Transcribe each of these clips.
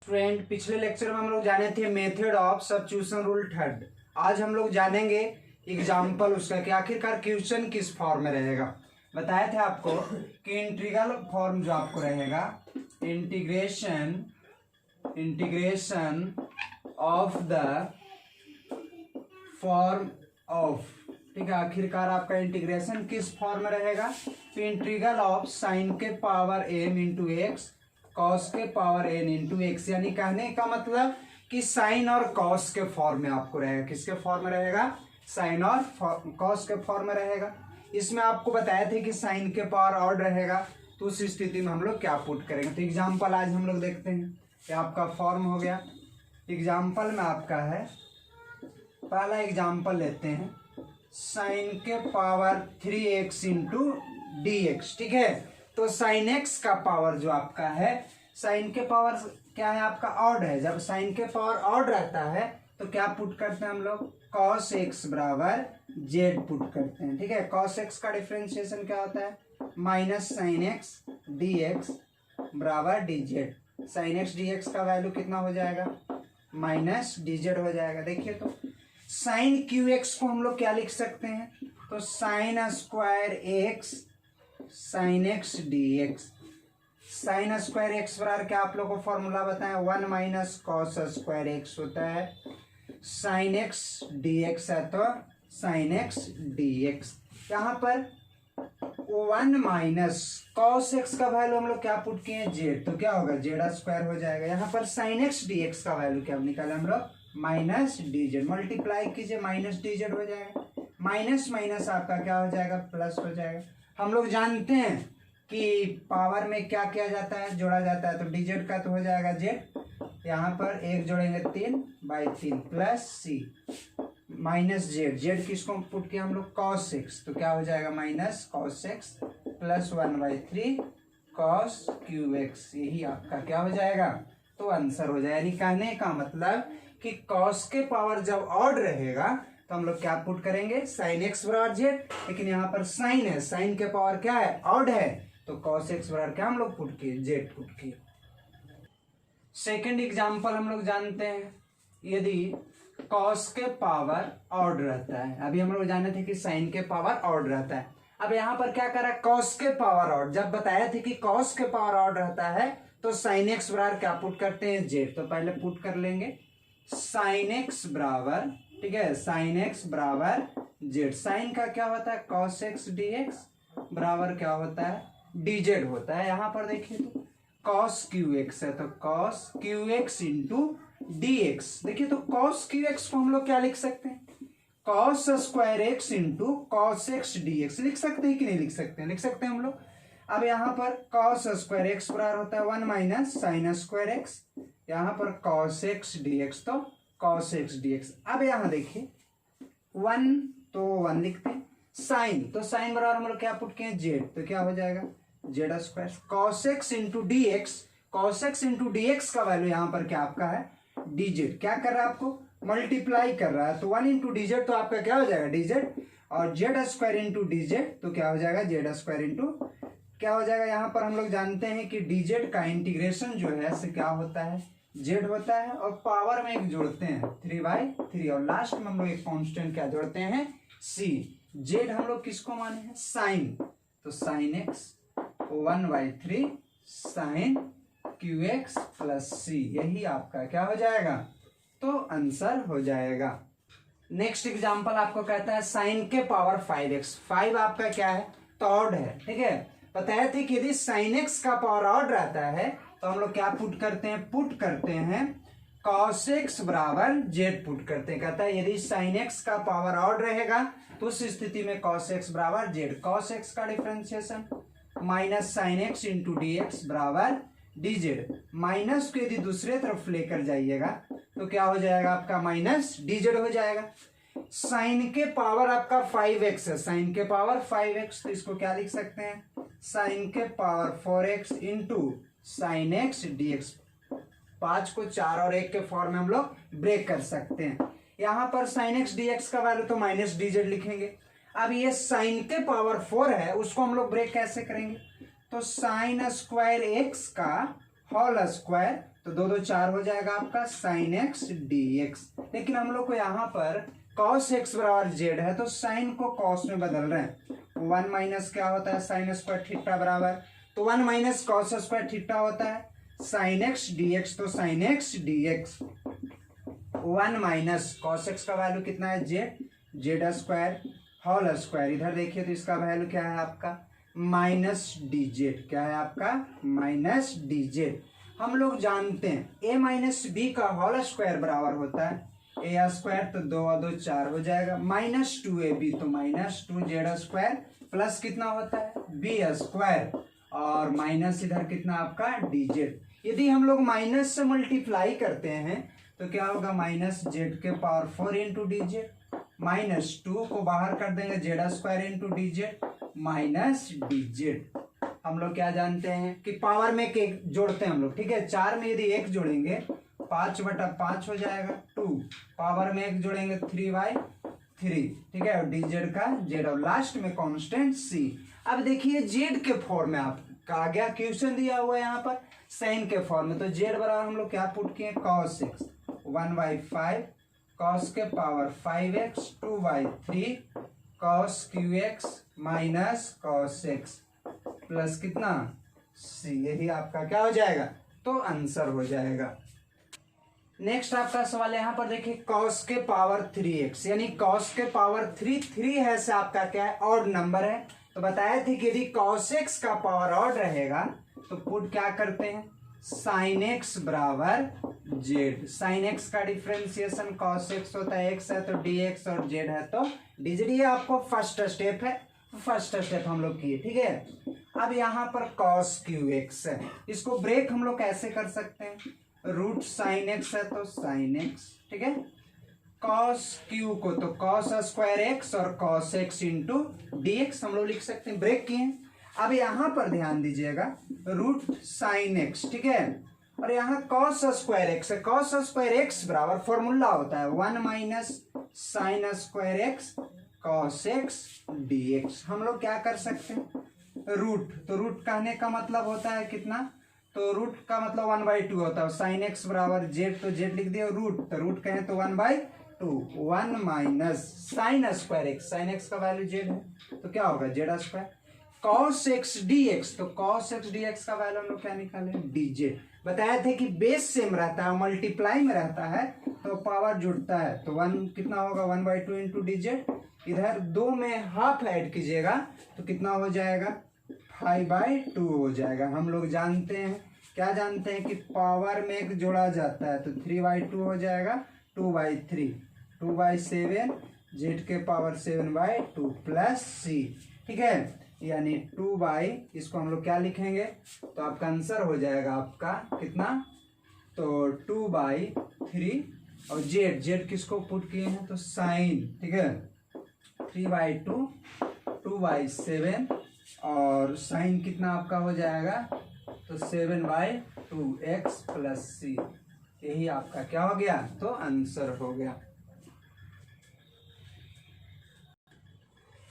Student, पिछले lecture में हम लोग जाने थे method of substitution rule third. आज हम लोग जानेंगे एग्जाम्पल उसका कि आखिरकार क्वेश्चन किस फॉर्म में रहेगा। बताए थे आपको कि इंटीग्रल फॉर्म जो आपको रहेगा integration of the form of, ठीक है, आखिरकार आपका इंटीग्रेशन किस फॉर्म में रहेगा। तो इंटीग्रल ऑफ साइन के power m into x cos के पावर n इंटू एक्स, यानी कहने का मतलब कि साइन और कॉस के फॉर्म में आपको रहेगा। किसके फॉर्म में रहेगा? साइन और कॉस के फॉर्म में रहेगा। इसमें आपको बताया थे कि साइन के पावर ऑड रहेगा, तो उस स्थिति में हम लोग क्या पुट करेंगे। तो एग्जाम्पल आज हम लोग देखते हैं। ये आपका फॉर्म हो गया। एग्जाम्पल में आपका है, पहला एग्जाम्पल लेते हैं, साइन के power 3x into D x, ठीक है। तो साइन एक्स का पावर जो आपका है, साइन के पावर क्या है आपका? ऑड है। जब साइन के पावर ऑड रहता है तो क्या पुट करते हैं हम लोग? कॉस एक्स बराबर जेड पुट करते हैं, ठीक है। कॉस एक्स का डिफरेंशिएशन क्या होता है? Minus sine x D x बराबर D Z. Sine x D x का वैल्यू कितना हो जाएगा? माइनस डी जेड हो जाएगा। देखिए तो साइन क्यू एक्स को हम लोग क्या लिख सकते हैं? तो sign square x sine x D x. Sine square x बराबर क्या आप लोग को फॉर्मूला बताएं? 1 माइनस कॉस स्क्वायर एक्स होता है। साइन एक्स डी एक्स है तो साइन एक्स डी एक्स। यहाँ पर 1 माइनस कॉस एक्स का वैल्यू हम लोग क्या पुट किए? जेड, तो क्या होगा? जेड स्क्वायर हो जाएगा। यहाँ पर साइन एक्स डी एक्स का वैल्यू क्या निकाले हम लोग? Minus D Z. मल्टीप्लाई कीजिए, माइनस डी जेड हो जाएगा। माइनस माइनस आपका क्या हो जाएगा? प्लस हो जाएगा। हम लोग जानते हैं कि पावर में क्या किया जाता है? जोड़ा जाता है। तो डी जेड का तो हो जाएगा जेड, यहाँ पर एक जोड़ेंगे 3/3 प्लस सी माइनस जेड। जेड किसको पुट किया हम लोग? कॉस एक्स, तो क्या हो जाएगा? Minus cos x plus 1/3 cos Q x. यही आपका क्या हो जाएगा? तो आंसर हो जाएगा। यानी कहने का मतलब कि कॉस के पावर जब ऑड रहेगा तो हम लोग क्या पुट करेंगे? साइन एक्स बराबर जेड। लेकिन यहाँ पर साइन है, साइन के पावर क्या है? ऑड है, तो कॉस एक्स बराबर क्या हम लोग पुट किए? जेड पुट किए। सेकंड एग्जांपल हम लोग जानते हैं, यदि कॉस के पावर ऑड रहता है। अभी हम लोग जाने थे कि साइन के पावर ऑड रहता है। अब यहाँ पर क्या करा? कॉस के पावर ऑड। जब बताया थे कि कॉस के पावर ऑड रहता है तो साइन एक्स बराबर क्या पुट करते हैं? जेड। तो पहले पुट कर लेंगे साइन एक्स बराबर, ठीक है, साइन एक्स बराबर जेड। साइन का क्या होता है? कॉस एक्स डी एक्स बराबर क्या होता है? डी जेड होता है। यहाँ पर देखिए तो कॉस क्यू एक्स है, तो cos Q x into D x. देखिए तो कॉस क्यू एक्स को हम लोग क्या लिख सकते हैं? Cos square x into cos x D x लिख सकते हैं कि नहीं लिख सकते हैं? लिख सकते हैं हम लोग। अब यहाँ पर कॉस स्क्वायर एक्स बराबर होता है 1 माइनस साइन स्क्वायर एक्स, यहाँ पर कॉस एक्स डी एक्स, तो कॉस एक्स डी एक्स। अब यहाँ देखिए 1 तो 1 लिखते हैं, साइन तो साइन बराबर हम लोग क्या पुट किए? जेड, तो क्या हो जाएगा? Z square. Cos x into D x, cos x into D x का वैल्यू यहाँ पर क्या आपका है? D Z. क्या कर रहा है आपको? मल्टीप्लाई कर रहा है, तो 1 इंटू डी जेड तो आपका क्या हो जाएगा? D Z. और Z square into D Z तो क्या हो जाएगा? जेड स्क्वायर इंटू क्या हो जाएगा? यहाँ पर हम लोग जानते हैं कि डी जेड का इंटीग्रेशन जो है से क्या होता है? जेड होता है। और पावर में एक जोड़ते हैं 3/3, और लास्ट में हम लोग एक कांस्टेंट क्या जोड़ते हैं? सी। जेड हम लोग किसको माने हैं? साइन, तो sine X 1/3 sine Q X plus C. यही आपका क्या हो जाएगा? तो आंसर हो जाएगा। नेक्स्ट एग्जांपल आपको कहता है साइन के पावर 5x। 5 आपका क्या है? तो ऑड है, ठीक है। बताया थे कि यदि साइन एक्स का पावर ऑड रहता है तो हम लोग क्या पुट करते हैं? पुट करते हैं कॉस एक्स बराबर जेड पुट करते हैं। कहता है यदि साइन एक्स का पावर ऑड रहेगा तो उस स्थिति में कॉस एक्स बराबर जेड। कॉस एक्स का differentiation minus sine x into D x बराबर डी जेड। माइनस को यदि दूसरे तरफ लेकर जाइएगा तो क्या हो जाएगा आपका? माइनस डी जेड हो जाएगा। साइन के पावर आपका 5x है, साइन के पावर 5x, तो इसको क्या लिख सकते हैं? साइन के power 4x into sine x D x. 5 को 4 और 1 के फॉर्म में हम लोग ब्रेक कर सकते हैं। यहाँ पर साइन एक्स डी एक्स का वैल्यू तो माइनस डी जेड लिखेंगे। अब ये साइन के पावर 4 है, उसको हम लोग ब्रेक कैसे करेंगे? तो साइन स्क्वायर एक्स का होल स्क्वायर, तो 2 2 4 हो जाएगा आपका साइन एक्स डी एक्स। लेकिन हम लोग को यहाँ पर कॉस एक्स बराबर जेड है तो साइन को कॉस में बदल रहे हैं। 1 माइनस क्या होता है साइन स्क्वायर थीटा बराबर, तो 1 माइनस कॉस स्क्वायर थीटा होता है साइन एक्स डी एक्स, तो sine x D x 1 minus cos x का वैल्यू कितना है z, z square whole square. इधर देखिए तो इसका वैल्यू क्या है आपका माइनस डी जेड, क्या है आपका माइनस डी जेड। हम लोग जानते हैं ए माइनस बी का होल स्क्वायर बराबर होता है ए स्क्वायर, तो 2 और 2 4 हो जाएगा, माइनस 2ab तो माइनस 2 जेड स्क्वायर प्लस कितना होता है बी स्क्वायर और माइनस इधर कितना आपका डी जेड। यदि हम लोग माइनस से मल्टीप्लाई करते हैं तो क्या होगा माइनस जेड के power 4 into D Z, minus 2 को बाहर कर देंगे Z square into D Z minus D Z. हम लोग क्या जानते हैं कि पावर में एक जोड़ते हैं हम लोग, ठीक है। 4 में यदि 1 जोड़ेंगे 5/5 हो जाएगा, 2 पावर में 1 जोड़ेंगे 3/3, ठीक है। और डी जेड का जेड और लास्ट में कांस्टेंट सी। अब देखिए जेड के फॉर्म में आपका आ गया, क्वेश्चन दिया हुआ है यहाँ पर साइन के फॉर्म में, तो जेड बराबर हम लोग क्या पुट किए कॉस एक्स 1/5 कॉस के power 5x 2/3 cos Q x minus cos x plus कितना सी। यही आपका क्या हो जाएगा तो आंसर हो जाएगा। नेक्स्ट आपका सवाल यहाँ पर देखिए कॉस के पावर 3x यानी कॉस के पावर 3 है से आपका क्या है ऑड नंबर है। तो बताया थे कि यदि कॉस एक्स का पावर ऑड रहेगा तो पुट क्या करते हैं साइन एक्स बराबर जेड। साइन एक्स का डिफरेंशिएशन कॉस एक्स होता है, एक्स है तो डी एक्स और जेड है तो डी जेड। ये आपको फर्स्ट स्टेप है, फर्स्ट स्टेप हम लोग किए, ठीक है। अब यहाँ पर कॉस क्यू एक्स है, इसको ब्रेक हम लोग कैसे कर सकते हैं, रूट साइन एक्स है तो साइन एक्स, ठीक है। कॉस क्यू को तो कॉस स्क्वायर एक्स और cos x into D x हम लोग लिख सकते हैं, ब्रेक किए। अब यहाँ पर ध्यान दीजिएगा रूट साइन एक्स, ठीक है, और यहाँ कॉस स्क्वायर एक्स है। कॉस स्क्वायर एक्स बराबर फॉर्मूला होता है 1 minus sign square x cos x D x. हम लोग क्या कर सकते हैं रूट, तो रूट कहने का मतलब होता है कितना, तो रूट का मतलब 1/2 होता है। साइन एक्स बराबर जेड तो जेड लिख दिया, रूट तो रूट कहें तो 1/2 1 minus sign square x, sine x का वैल्यू जेड है तो क्या होगा Z square cos x D x, तो कॉस एक्स डी एक्स का वैल्यू हम लोग क्या निकाले डी जेड। बताया थे कि बेस सेम रहता है मल्टीप्लाई में रहता है तो पावर जुड़ता है, तो 1 कितना होगा 1/2 इंटू डी जेड। इधर 2 में हाफ ऐड कीजिएगा तो कितना हो जाएगा 5/2 हो जाएगा। हम लोग जानते हैं क्या जानते हैं कि पावर में 1 जोड़ा जाता है तो 3/2 हो जाएगा 2/3 2/7 जेड के पावर 7/2 प्लस सी, ठीक है। यानी 2 इसको हम लोग क्या लिखेंगे तो आपका आंसर हो जाएगा आपका कितना, तो 2/3 और जेड जेड किसको पुट किए हैं तो साइन, ठीक है 3/2 2/7 और साइन कितना आपका हो जाएगा तो 7/2 एक्स प्लस सी। यही आपका क्या हो गया तो आंसर हो गया।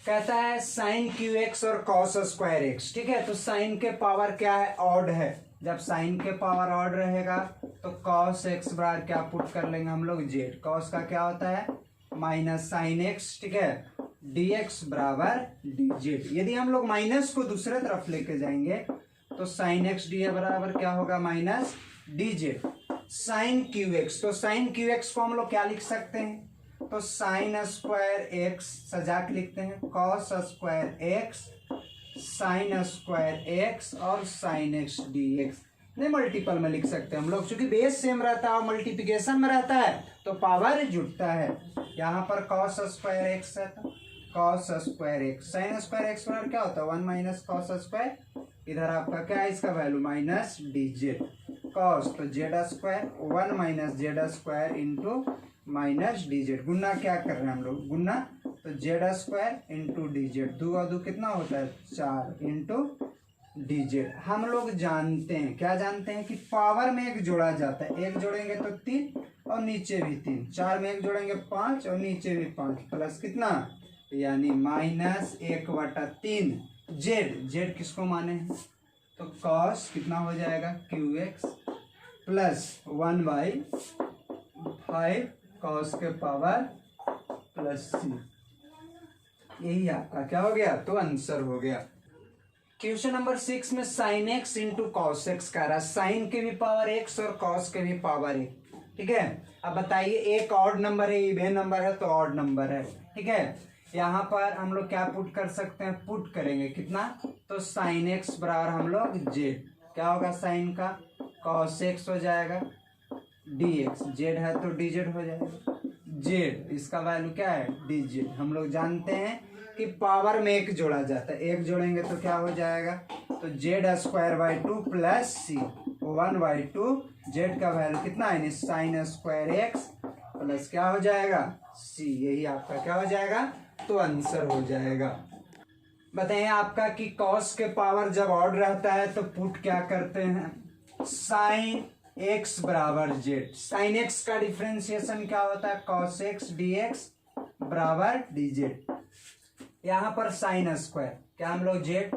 कहता है साइन क्यू एक्स और कॉस स्क्वायर एक्स, ठीक है। तो साइन के पावर क्या है ऑड है, जब साइन के पावर ऑड रहेगा तो कॉस एक्स बराबर क्या पुट कर लेंगे हम लोग जेड। कॉस का क्या होता है माइनस साइन एक्स, ठीक है, डी एक्स बराबर डी जेड। यदि हम लोग माइनस को दूसरे तरफ लेके जाएंगे तो साइन एक्स डी बराबर क्या होगा minus D Z. Sine Q x, तो साइन क्यू एक्स को हम लोग क्या लिख सकते हैं तो साइन स्क्वायर एक्स सजा के लिखते हैं cos square x sine square x और साइन एक्स डी एक्स। नहीं मल्टीपल में लिख सकते हैं हम लोग, क्योंकि बेस सेम रहता है और मल्टीप्लिकेशन में रहता है तो पावर जुड़ता है। यहाँ पर कॉस स्क्वायर एक्स है तो cos square x, sine square x बराबर क्या होता है 1 माइनस कॉस स्क्वायर, इधर आपका क्या है इसका value minus D Z. Cos तो Z square 1 minus Z square into minus D Z. गुना क्या कर रहे हैं हम लोग गुना, तो Z square into D Z, 2 और 2 कितना होता है 4 इंटू डी जेड। हम लोग जानते हैं क्या जानते हैं कि पावर में 1 जोड़ा जाता है, 1 जोड़ेंगे तो 3 और नीचे भी 3, 4 में 1 जोड़ेंगे 5 और नीचे भी 5 प्लस कितना यानी माइनस 1/3 जेड। जेड किसको माने हैं तो कॉस कितना हो जाएगा क्यू एक्स प्लस 1/5 कॉस के पावर प्लस सी। यही आपका क्या हो गया, तो आंसर हो गया। क्वेश्चन नंबर 6 में sine x into cos x कह रहा है, साइन के भी पावर एक्स और कॉस के भी पावर एक, ठीक है। अब बताइए एक ऑड नंबर है, इवन नंबर है तो ऑड नंबर है, ठीक है। यहाँ पर हम लोग क्या पुट कर सकते हैं, पुट करेंगे कितना, तो साइन एक्स बराबर हम लोग जेड, क्या होगा साइन का, कॉस एक्स हो जाएगा डी एक्स, जेड है तो डी जेड हो जाएगा, जेड इसका वैल्यू क्या है डी जेड। हम लोग जानते हैं कि पावर में एक जोड़ा जाता है, एक जोड़ेंगे तो क्या हो जाएगा, तो Z square by 2 plus c 1/2, z का वैल्यू कितना है साइन स्क्वायर एक्स प्लस क्या हो जाएगा सी। यही आपका क्या हो जाएगा, तो आंसर हो जाएगा। बताइए आपका कि कॉस के पावर जब ऑड रहता है तो पुट क्या करते हैं, साइन एक्स बराबर जेड, साइन एक्स का डिफ्रेंसिएशन क्या होता है, कॉस एक्स डी एक्स बराबर डी जेड। यहाँ पर साइन स्क्वायर क्या हम लोग Z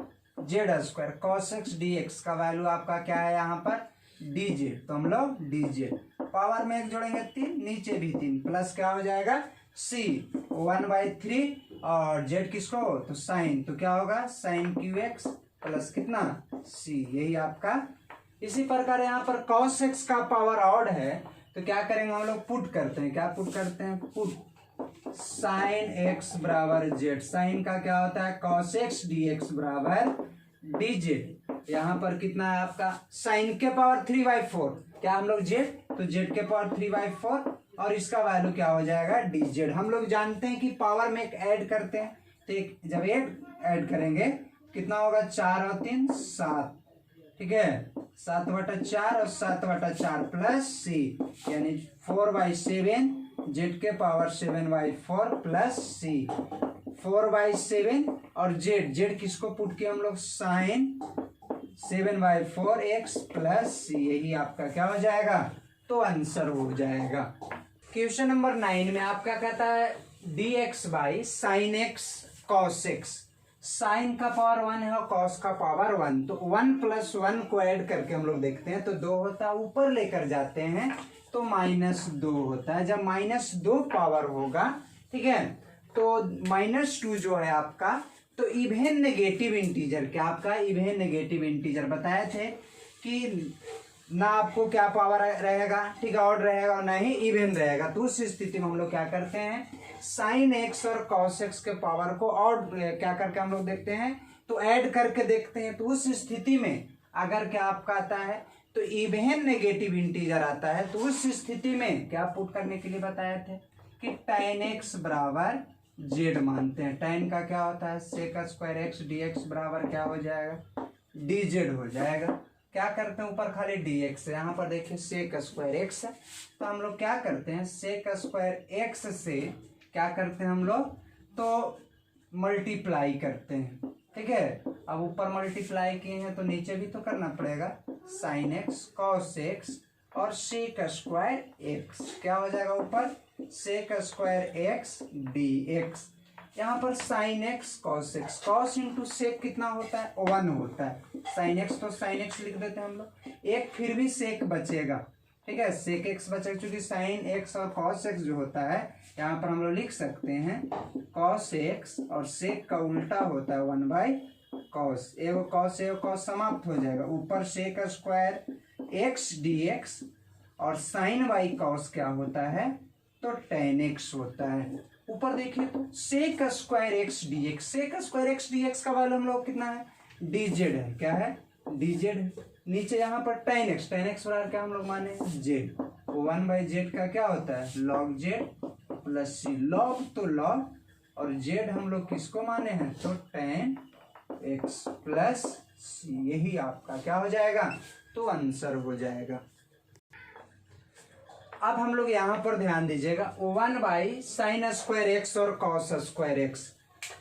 square, cos x D x का वैल्यू आपका क्या है यहाँ पर डी जेड, तो हम लोग डी जेड, पावर में एक जोड़ेंगे 3, नीचे भी 3, प्लस क्या हो जाएगा सी 1/3 और जेड किसको, तो साइन, तो क्या होगा साइन क्यू एक्स प्लस कितना सी। यही आपका। इसी प्रकार यहाँ पर कॉस एक्स का पावर ऑड है तो क्या करेंगे हम लोग, पुट करते हैं, क्या पुट करते हैं, पुट साइन एक्स बराबर जेड, साइन का क्या होता है कॉस एक्स डी एक्स बराबर डी जेड। यहाँ पर कितना है आपका, साइन के पावर 3/4, क्या हम लोग जेड, तो जेड के पावर 3/4 और इसका वैल्यू क्या हो जाएगा डी जेड। हम लोग जानते हैं कि पावर में एक ऐड करते हैं, तो एक जब एक ऐड करेंगे कितना होगा, 4 और 3 7, ठीक है, 7/4 और 7/4 प्लस सी, यानी 4/7, जेड के पावर 7/4 प्लस सी 4/7 और जेड किसको पुट किया हम लोग, साइन 7/4 एक्स प्लस सी। यही आपका क्या हो जाएगा, तो आंसर हो जाएगा। क्वेश्चन नंबर 9 में आपका कहता है d x by sine x cos x, sine का पावर 1 है और कॉस का पावर 1, तो 1 + 1 को ऐड करके हम लोग देखते हैं तो 2 होता है, ऊपर लेकर जाते हैं तो -2 होता है। जब -2 पावर होगा, ठीक है, तो -2 जो है आपका, तो इवेन नेगेटिव इंटीजर, क्या आपका इवेन नेगेटिव इंटीजर बताए थे कि ना आपको क्या पावर रहेगा, ठीक है, ऑड रहेगा और ना ही इवेन रहेगा। तो उस स्थिति में हम लोग क्या करते हैं, साइन एक्स और कॉस एक्स के पावर को ऑड क्या करके हम लोग देखते हैं, तो ऐड करके देखते हैं। तो उस स्थिति में अगर क्या आपका आता है, तो इवेन नेगेटिव इंटीजर आता है, तो उस स्थिति में क्या पुट करने के लिए बताए थे कि tan x बराबर जेड मानते हैं। tan का क्या होता है sec square x D x बराबर क्या हो जाएगा डी जेड हो जाएगा। क्या करते हैं, ऊपर खाली dx है, यहाँ पर देखिए सेक स्क्वायर एक्स है, तो हम लोग क्या करते हैं सेक स्क्वायर एक्स से क्या करते हैं हम लोग, तो मल्टीप्लाई करते हैं, ठीक है। अब ऊपर मल्टीप्लाई किए हैं तो नीचे भी तो करना पड़ेगा, साइन एक्स कॉस एक्स और सेक स्क्वायर एक्स, क्या हो जाएगा ऊपर sec square x D x. यहाँ पर sine x cos x, cos into sec कितना होता है 1 होता है, साइन एक्स तो साइन एक्स लिख देते हैं हम लोग, एक फिर भी सेक बचेगा, ठीक है, सेक एक्स बचेगा, क्योंकि साइन एक्स और कॉस एक्स जो होता है यहाँ पर हम लोग लिख सकते हैं कॉस एक्स और सेक का उल्टा होता है 1/cos, एगो कॉस समाप्त हो जाएगा, ऊपर sec square x D x और साइन बाई कॉस क्या होता है, तो tan x होता है। ऊपर देखिए तो sec square x D x, sec square x D x का वैल्यू हम लोग कितना है डी जेड है, क्या है डी जेड। नीचे यहाँ पर tan x बराबर क्या हम लोग माने जेड, 1/z का क्या होता है log z प्लस सी, log तो log और z हम लोग किसको माने हैं, तो tan x प्लस सी। यही आपका क्या हो जाएगा, तो आंसर हो जाएगा। अब हम लोग यहाँ पर ध्यान दीजिएगा 1/sin स्क्वायर एक्स और cos स्क्वायर एक्स,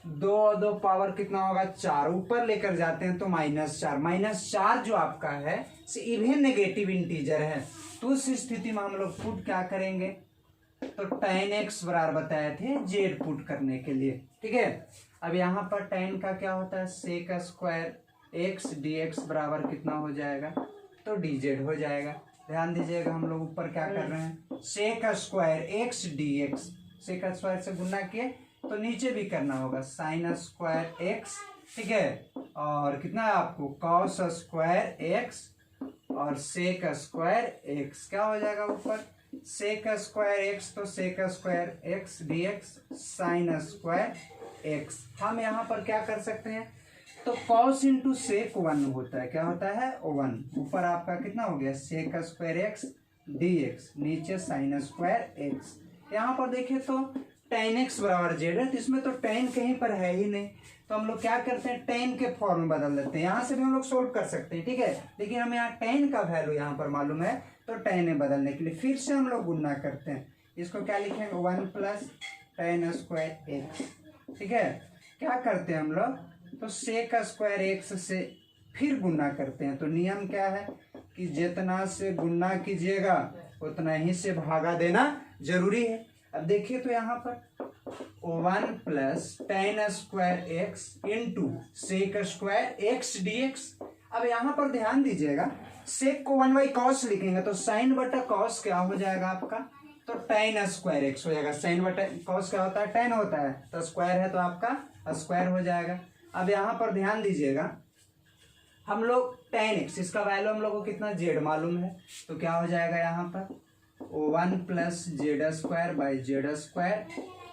दो पावर कितना होगा 4, ऊपर लेकर जाते हैं तो -4, -4 जो आपका है इवेन नेगेटिव इंटीजर है, तो उस स्थिति में हम लोग पुट क्या करेंगे, तो tan x बराबर बताए थे जेड पुट करने के लिए, ठीक है। अब यहाँ पर tan का क्या होता है sec square x D x बराबर कितना हो जाएगा, तो डी जेड हो जाएगा। ध्यान दीजिएगा, हम लोग ऊपर क्या कर रहे हैं, sec square x D x, sec square से गुना किए तो नीचे भी करना होगा साइन स्क्वायर एक्स, ठीक है, और कितना है आपको कॉस स्क्वायर एक्स और सेक स्क्वायर एक्स, क्या हो जाएगा ऊपर सेक स्क्वायर एक्स तो sec square x D x sine square x. हम यहाँ पर क्या कर सकते हैं, तो कॉस इंटू सेक 1 होता है, क्या होता है 1, ऊपर आपका कितना हो गया sec square x D x, नीचे साइन स्क्वायर एक्स। यहाँ पर देखिए तो tan x बराबर जेड है, तो इसमें तो tan कहीं पर है ही नहीं, तो हम लोग क्या करते हैं tan के फॉर्म में बदल देते हैं, यहाँ से भी हम लोग सोल्व कर सकते हैं, ठीक है, लेकिन हमें यहाँ tan का वैल्यू यहाँ पर मालूम है, तो tan में बदलने के लिए फिर से हम लोग गुणा करते हैं, इसको क्या लिखेंगे 1 प्लस tan स्क्वायर एक्स, ठीक है, क्या करते हैं हम लोग, तो सेक स्क्वायर एक्स से फिर गुणा करते हैं, तो नियम क्या है कि जितना से गुणा कीजिएगा उतना ही से भागा देना जरूरी है। अब देखिए तो यहाँ पर 1 plus tan square x into sec square x D x. अब यहाँ पर ध्यान दीजिएगा, सेक को 1 बाई कॉस लिखेंगे तो साइन बटा कॉस क्या हो जाएगा आपका, तो tan स्क्वायर एक्स हो जाएगा, साइन बटा कॉस क्या होता है tan होता है, तो स्क्वायर है तो आपका स्क्वायर हो जाएगा। अब यहाँ पर ध्यान दीजिएगा, हम लोग tan x इसका वैल्यू हम लोग को कितना जेड मालूम है, तो क्या हो जाएगा यहाँ पर 1 plus Z square by Z square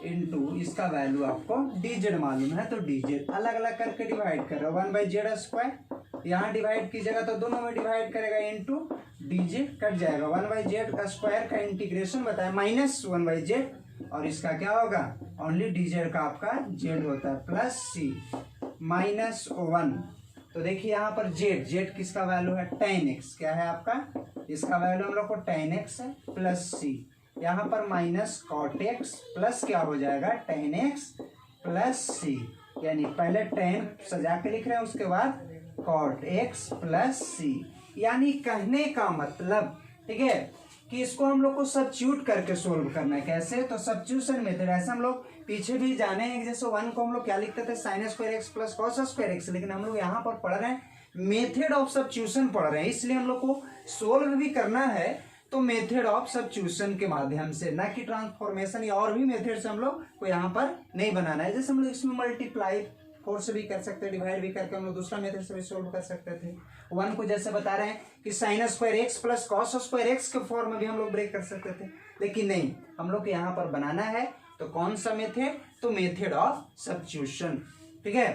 into इसका वैल्यू आपको डी जेड मालूम है, तो डी जेड अलग अलग करके डिवाइड कर रहे हो 1 बाई जेड स्क्वायर, यहाँ डिवाइड कीजिएगा तो दोनों में डिवाइड करेगा इंटू डी जेड कट जाएगा, 1 बाई जेड का स्क्वायर का इंटीग्रेशन बताया माइनस 1 बाई जेड, और इसका क्या होगा ओनली डी जेड का आपका जेड होता है प्लस सी माइनस 1। तो देखिए यहाँ पर जेड, जेड किसका वैल्यू है tan x, क्या है आपका इसका वैल्यू हम लोग को tan x है प्लस सी, यहाँ पर माइनस cot x प्लस क्या हो जाएगा tan x प्लस सी, यानी पहले tan सजा के लिख रहे हैं उसके बाद cot x प्लस सी, यानी कहने का मतलब ठीक है कि इसको हम लोग को सब्स्टिट्यूट करके सोल्व करना है। कैसे, तो सब्स्टिट्यूशन मेथड, ऐसे हम लोग पीछे भी जाने हैं, जैसे 1 को हम लोग क्या लिखते थे sign square x plus cos square x, लेकिन हम लोग यहाँ पर पढ़ रहे हैं मेथड ऑफ सब्स्टिट्यूशन पढ़ रहे हैं, इसलिए हम लोग को सोल्व भी करना है तो मेथड ऑफ सब्स्टिट्यूशन के माध्यम से, ना कि ट्रांसफॉर्मेशन या और भी मेथड से हम लोग को यहाँ पर नहीं बनाना है। जैसे हम लोग इसमें मल्टीप्लाई 4 से भी कर सकते हैं, डिवाइड भी करके हम लोग दूसरा मेथड से भी सोल्व कर सकते थे। 1 को जैसे बता रहे हैं कि sign square x plus cos square x के फॉर्म में भी हम लोग ब्रेक कर सकते थे, लेकिन नहीं, हम लोग को यहाँ पर बनाना है तो कौन सा मेथड, तो मेथड ऑफ सब्स्टिट्यूशन, ठीक है।